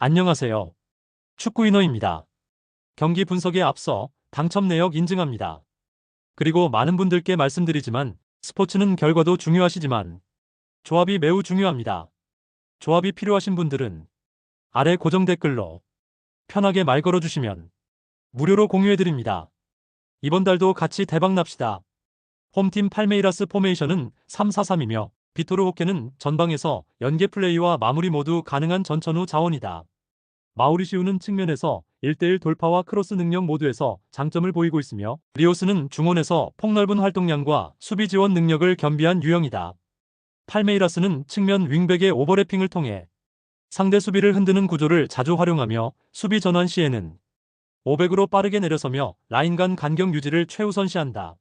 안녕하세요. 축구인어입니다. 경기 분석에 앞서 당첨 내역 인증합니다. 그리고 많은 분들께 말씀드리지만 스포츠는 결과도 중요하시지만 조합이 매우 중요합니다. 조합이 필요하신 분들은 아래 고정 댓글로 편하게 말 걸어주시면 무료로 공유해드립니다. 이번 달도 같이 대박 납시다. 홈팀 팔메이라스 포메이션은 3-4-3이며 비토르 호케는 전방에서 연계 플레이와 마무리 모두 가능한 전천후 자원이다. 마우리시우는 측면에서 1대1 돌파와 크로스 능력 모두에서 장점을 보이고 있으며 리오스는 중원에서 폭넓은 활동량과 수비 지원 능력을 겸비한 유형이다. 팔메이라스는 측면 윙백의 오버래핑을 통해 상대 수비를 흔드는 구조를 자주 활용하며 수비 전환 시에는 5백으로 빠르게 내려서며 라인 간 간격 유지를 최우선시한다.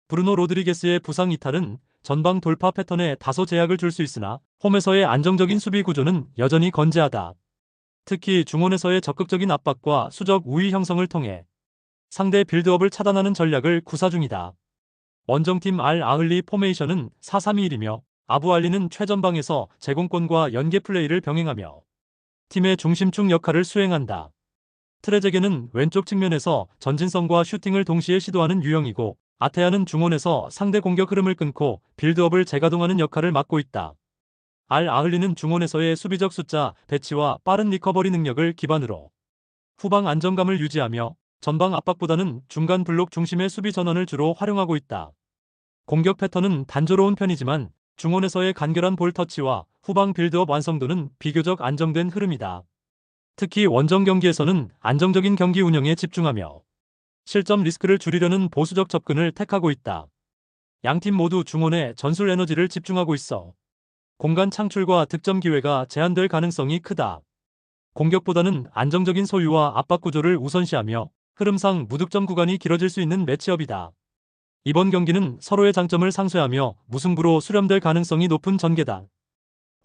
브루노 로드리게스의 부상 이탈은 전방 돌파 패턴에 다소 제약을 줄 수 있으나 홈에서의 안정적인 수비 구조는 여전히 건재하다. 특히 중원에서의 적극적인 압박과 수적 우위 형성을 통해 상대 빌드업을 차단하는 전략을 구사 중이다. 원정팀 알 아흘리 포메이션은 4-3-2-1이며 아부알리는 최전방에서 제공권과 연계 플레이를 병행하며 팀의 중심축 역할을 수행한다. 트레제게는 왼쪽 측면에서 전진성과 슈팅을 동시에 시도하는 유형이고 아테아는 중원에서 상대 공격 흐름을 끊고 빌드업을 재가동하는 역할을 맡고 있다. 알 아흘리는 중원에서의 수비적 숫자 배치와 빠른 리커버리 능력을 기반으로 후방 안정감을 유지하며 전방 압박보다는 중간 블록 중심의 수비 전원을 주로 활용하고 있다. 공격 패턴은 단조로운 편이지만 중원에서의 간결한 볼 터치와 후방 빌드업 완성도는 비교적 안정된 흐름이다. 특히 원정 경기에서는 안정적인 경기 운영에 집중하며 실점 리스크를 줄이려는 보수적 접근을 택하고 있다. 양팀 모두 중원에 전술 에너지를 집중하고 있어 공간 창출과 득점 기회가 제한될 가능성이 크다. 공격보다는 안정적인 소유와 압박 구조를 우선시하며 흐름상 무득점 구간이 길어질 수 있는 매치업이다. 이번 경기는 서로의 장점을 상쇄하며 무승부로 수렴될 가능성이 높은 전개다.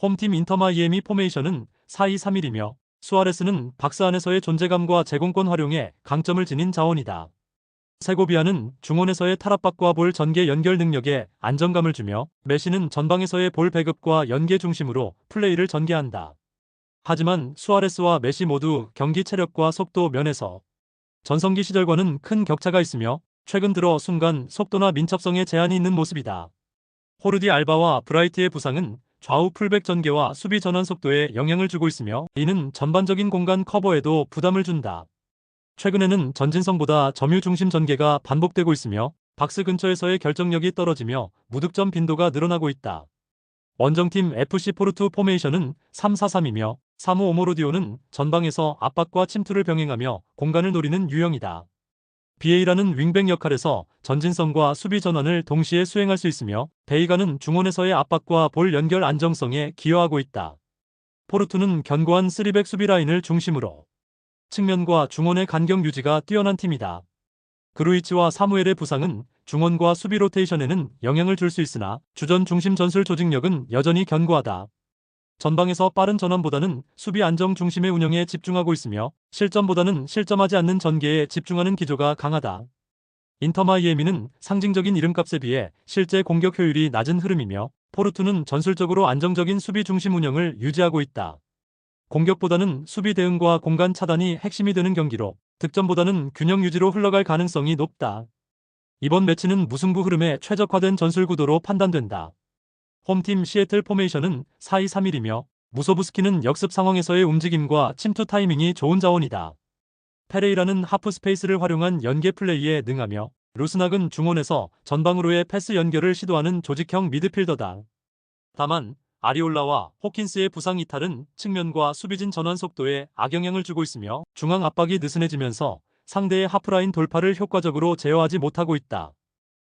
홈팀 인터마이애미 포메이션은 4-2-3-1이며 수아레스는 박스 안에서의 존재감과 제공권 활용에 강점을 지닌 자원이다. 세고비아는 중원에서의 탈압박과 볼 전개 연결 능력에 안정감을 주며 메시는 전방에서의 볼 배급과 연계 중심으로 플레이를 전개한다. 하지만 수아레스와 메시 모두 경기 체력과 속도 면에서 전성기 시절과는 큰 격차가 있으며 최근 들어 순간 속도나 민첩성에 제한이 있는 모습이다. 호르디 알바와 브라이트의 부상은 좌우 풀백 전개와 수비 전환 속도에 영향을 주고 있으며 이는 전반적인 공간 커버에도 부담을 준다. 최근에는 전진성보다 점유 중심 전개가 반복되고 있으며 박스 근처에서의 결정력이 떨어지며 무득점 빈도가 늘어나고 있다. 원정팀 FC 포르투 포메이션은 3-4-3이며 사무 오모로디오는 전방에서 압박과 침투를 병행하며 공간을 노리는 유형이다. 비에이라는 윙백 역할에서 전진성과 수비 전환을 동시에 수행할 수 있으며 베이가는 중원에서의 압박과 볼 연결 안정성에 기여하고 있다. 포르투는 견고한 3백 수비 라인을 중심으로 측면과 중원의 간격 유지가 뛰어난 팀이다. 그루이치와 사무엘의 부상은 중원과 수비 로테이션에는 영향을 줄 수 있으나 주전 중심 전술 조직력은 여전히 견고하다. 전방에서 빠른 전환보다는 수비 안정 중심의 운영에 집중하고 있으며 실점보다는 실점하지 않는 전개에 집중하는 기조가 강하다. 인터마이애미는 상징적인 이름값에 비해 실제 공격 효율이 낮은 흐름이며 포르투는 전술적으로 안정적인 수비 중심 운영을 유지하고 있다. 공격보다는 수비 대응과 공간 차단이 핵심이 되는 경기로 득점보다는 균형 유지로 흘러갈 가능성이 높다. 이번 매치는 무승부 흐름에 최적화된 전술 구도로 판단된다. 홈팀 시애틀 포메이션은 4-2-3-1이며 무소부스키는 역습 상황에서의 움직임과 침투 타이밍이 좋은 자원이다. 페레이라는 하프 스페이스를 활용한 연계 플레이에 능하며 루스낙은 중원에서 전방으로의 패스 연결을 시도하는 조직형 미드필더다. 다만 아리올라와 호킨스의 부상 이탈은 측면과 수비진 전환 속도에 악영향을 주고 있으며 중앙 압박이 느슨해지면서 상대의 하프라인 돌파를 효과적으로 제어하지 못하고 있다.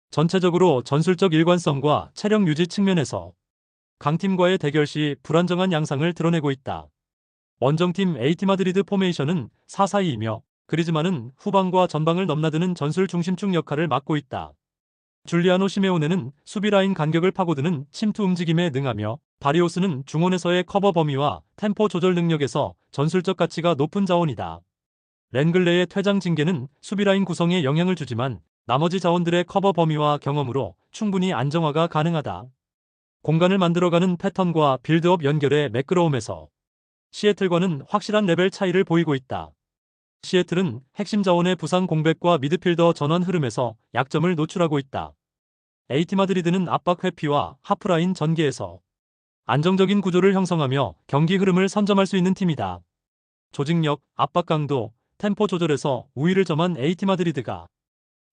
전체적으로 전술적 일관성과 체력 유지 측면에서 강팀과의 대결 시 불안정한 양상을 드러내고 있다. 원정팀 에이티 마드리드 포메이션은 4-4-2이며 그리즈만은 후방과 전방을 넘나드는 전술 중심축 역할을 맡고 있다. 줄리아노 시메오네는 수비라인 간격을 파고드는 침투 움직임에 능하며 바리오스는 중원에서의 커버 범위와 템포 조절 능력에서 전술적 가치가 높은 자원이다. 렌글레의 퇴장 징계는 수비라인 구성에 영향을 주지만 나머지 자원들의 커버 범위와 경험으로 충분히 안정화가 가능하다. 공간을 만들어가는 패턴과 빌드업 연결의 매끄러움에서 시애틀과는 확실한 레벨 차이를 보이고 있다. 시애틀은 핵심 자원의 부상 공백과 미드필더 전원 흐름에서 약점을 노출하고 있다. AT 마드리드는 압박 회피와 하프라인 전개에서 안정적인 구조를 형성하며 경기 흐름을 선점할 수 있는 팀이다. 조직력, 압박 강도, 템포 조절에서 우위를 점한 AT 마드리드가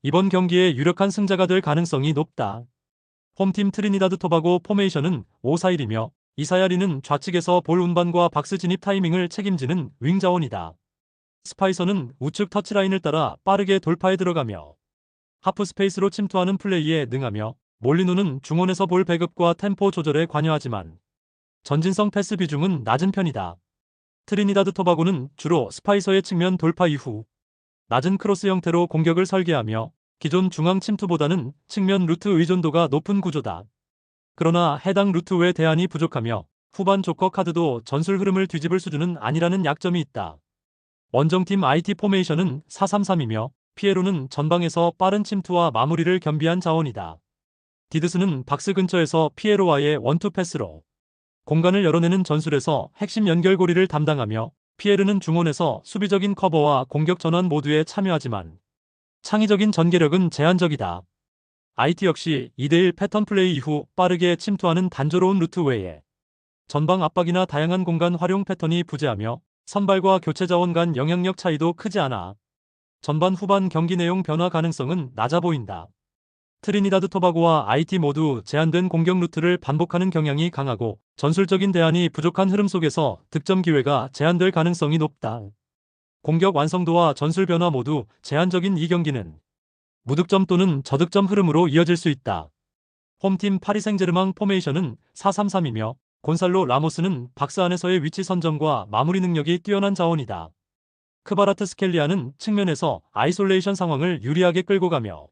이번 경기의 유력한 승자가 될 가능성이 높다. 홈팀 트리니다드 토바고 포메이션은 5-4-1이며 이사야리는 좌측에서 볼 운반과 박스 진입 타이밍을 책임지는 윙 자원이다. 스파이서는 우측 터치라인을 따라 빠르게 돌파에 들어가며 하프 스페이스로 침투하는 플레이에 능하며 몰리노는 중원에서 볼 배급과 템포 조절에 관여하지만 전진성 패스 비중은 낮은 편이다. 트리니다드 토바고는 주로 스파이서의 측면 돌파 이후 낮은 크로스 형태로 공격을 설계하며 기존 중앙 침투보다는 측면 루트 의존도가 높은 구조다. 그러나 해당 루트 외 대안이 부족하며 후반 조커 카드도 전술 흐름을 뒤집을 수준은 아니라는 약점이 있다. 원정팀 IT 포메이션은 4-3-3이며 피에로는 전방에서 빠른 침투와 마무리를 겸비한 자원이다. 디드스는 박스 근처에서 피에로와의 원투 패스로 공간을 열어내는 전술에서 핵심 연결고리를 담당하며 피에르는 중원에서 수비적인 커버와 공격 전환 모두에 참여하지만 창의적인 전개력은 제한적이다. IT 역시 2대1 패턴 플레이 이후 빠르게 침투하는 단조로운 루트 외에 전방 압박이나 다양한 공간 활용 패턴이 부재하며 선발과 교체 자원 간 영향력 차이도 크지 않아 전반 후반 경기 내용 변화 가능성은 낮아 보인다. 트리니다드 토바고와 IT 모두 제한된 공격 루트를 반복하는 경향이 강하고 전술적인 대안이 부족한 흐름 속에서 득점 기회가 제한될 가능성이 높다. 공격 완성도와 전술 변화 모두 제한적인 이 경기는 무득점 또는 저득점 흐름으로 이어질 수 있다. 홈팀 파리 생제르맹 포메이션은 4-3-3이며 곤살로 라모스는 박스 안에서의 위치 선정과 마무리 능력이 뛰어난 자원이다. 크바라트스켈리아는 측면에서 아이솔레이션 상황을 유리하게 끌고 가며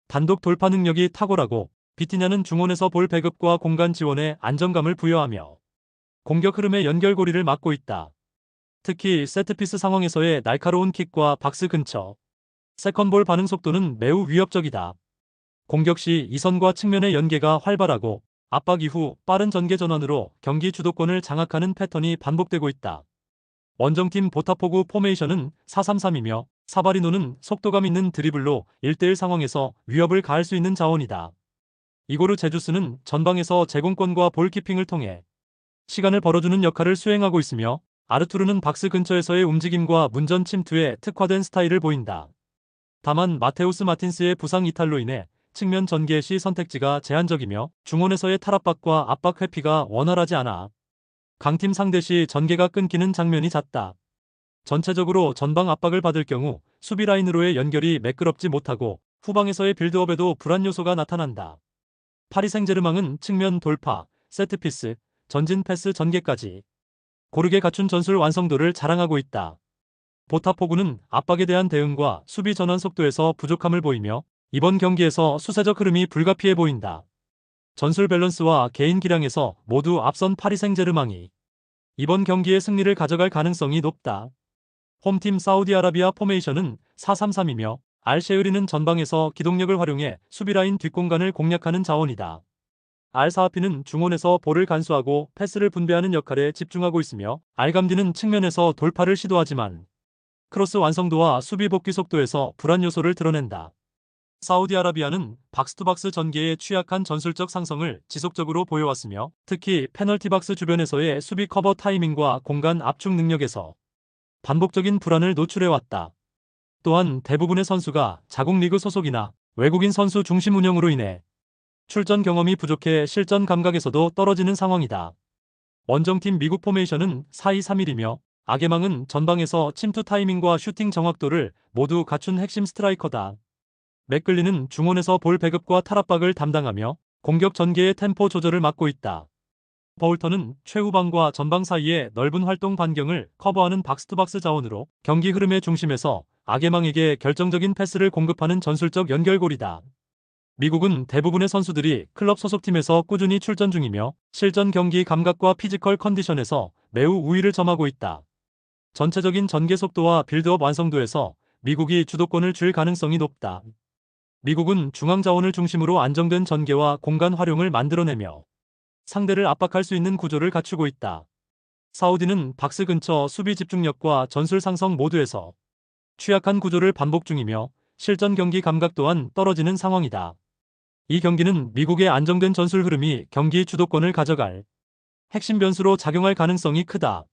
단독 돌파 능력이 탁월하고 비티냐는 중원에서 볼 배급과 공간 지원에 안정감을 부여하며 공격 흐름의 연결고리를 맡고 있다. 특히 세트피스 상황에서의 날카로운 킥과 박스 근처 세컨볼 반응 속도는 매우 위협적이다. 공격 시 이선과 측면의 연계가 활발하고 압박 이후 빠른 전개 전환으로 경기 주도권을 장악하는 패턴이 반복되고 있다. 원정팀 보타포구 포메이션은 4-3-3이며 사바리노는 속도감 있는 드리블로 1대1 상황에서 위협을 가할 수 있는 자원이다. 이고르 제주스는 전방에서 제공권과 볼키핑을 통해 시간을 벌어주는 역할을 수행하고 있으며 아르투르는 박스 근처에서의 움직임과 문전 침투에 특화된 스타일을 보인다. 다만 마테우스 마틴스의 부상 이탈로 인해 측면 전개 시 선택지가 제한적이며 중원에서의 탈압박과 압박 회피가 원활하지 않아 강팀 상대 시 전개가 끊기는 장면이 잦다. 전체적으로 전방 압박을 받을 경우 수비 라인으로의 연결이 매끄럽지 못하고 후방에서의 빌드업에도 불안 요소가 나타난다. 파리 생제르맹은 측면 돌파, 세트피스, 전진 패스 전개까지 고르게 갖춘 전술 완성도를 자랑하고 있다. 보타포구는 압박에 대한 대응과 수비 전환 속도에서 부족함을 보이며 이번 경기에서 수세적 흐름이 불가피해 보인다. 전술 밸런스와 개인 기량에서 모두 앞선 파리 생제르맹이 이번 경기의 승리를 가져갈 가능성이 높다. 홈팀 사우디아라비아 포메이션은 4-3-3이며 알셰으리는 전방에서 기동력을 활용해 수비라인 뒷공간을 공략하는 자원이다. 알사하피는 중원에서 볼을 간수하고 패스를 분배하는 역할에 집중하고 있으며 알감디는 측면에서 돌파를 시도하지만 크로스 완성도와 수비 복귀 속도에서 불안 요소를 드러낸다. 사우디아라비아는 박스투박스 전개에 취약한 전술적 상성을 지속적으로 보여왔으며 특히 페널티박스 주변에서의 수비 커버 타이밍과 공간 압축 능력에서 반복적인 불안을 노출해왔다. 또한 대부분의 선수가 자국 리그 소속이나 외국인 선수 중심 운영으로 인해 출전 경험이 부족해 실전 감각에서도 떨어지는 상황이다. 원정팀 미국 포메이션은 4-2-3-1이며 아게망은 전방에서 침투 타이밍과 슈팅 정확도를 모두 갖춘 핵심 스트라이커다. 맥글리는 중원에서 볼 배급과 탈압박을 담당하며 공격 전개의 템포 조절을 맡고 있다. 버울턴은 최후방과 전방 사이의 넓은 활동 반경을 커버하는 박스투박스 자원으로 경기 흐름의 중심에서 아게망에게 결정적인 패스를 공급하는 전술적 연결고리다. 미국은 대부분의 선수들이 클럽 소속팀에서 꾸준히 출전 중이며 실전 경기 감각과 피지컬 컨디션에서 매우 우위를 점하고 있다. 전체적인 전개 속도와 빌드업 완성도에서 미국이 주도권을 쥘 가능성이 높다. 미국은 중앙 자원을 중심으로 안정된 전개와 공간 활용을 만들어내며 상대를 압박할 수 있는 구조를 갖추고 있다. 사우디는 박스 근처 수비 집중력과 전술 상성 모두에서 취약한 구조를 반복 중이며 실전 경기 감각 또한 떨어지는 상황이다. 이 경기는 미국의 안정된 전술 흐름이 경기 주도권을 가져갈 핵심 변수로 작용할 가능성이 크다.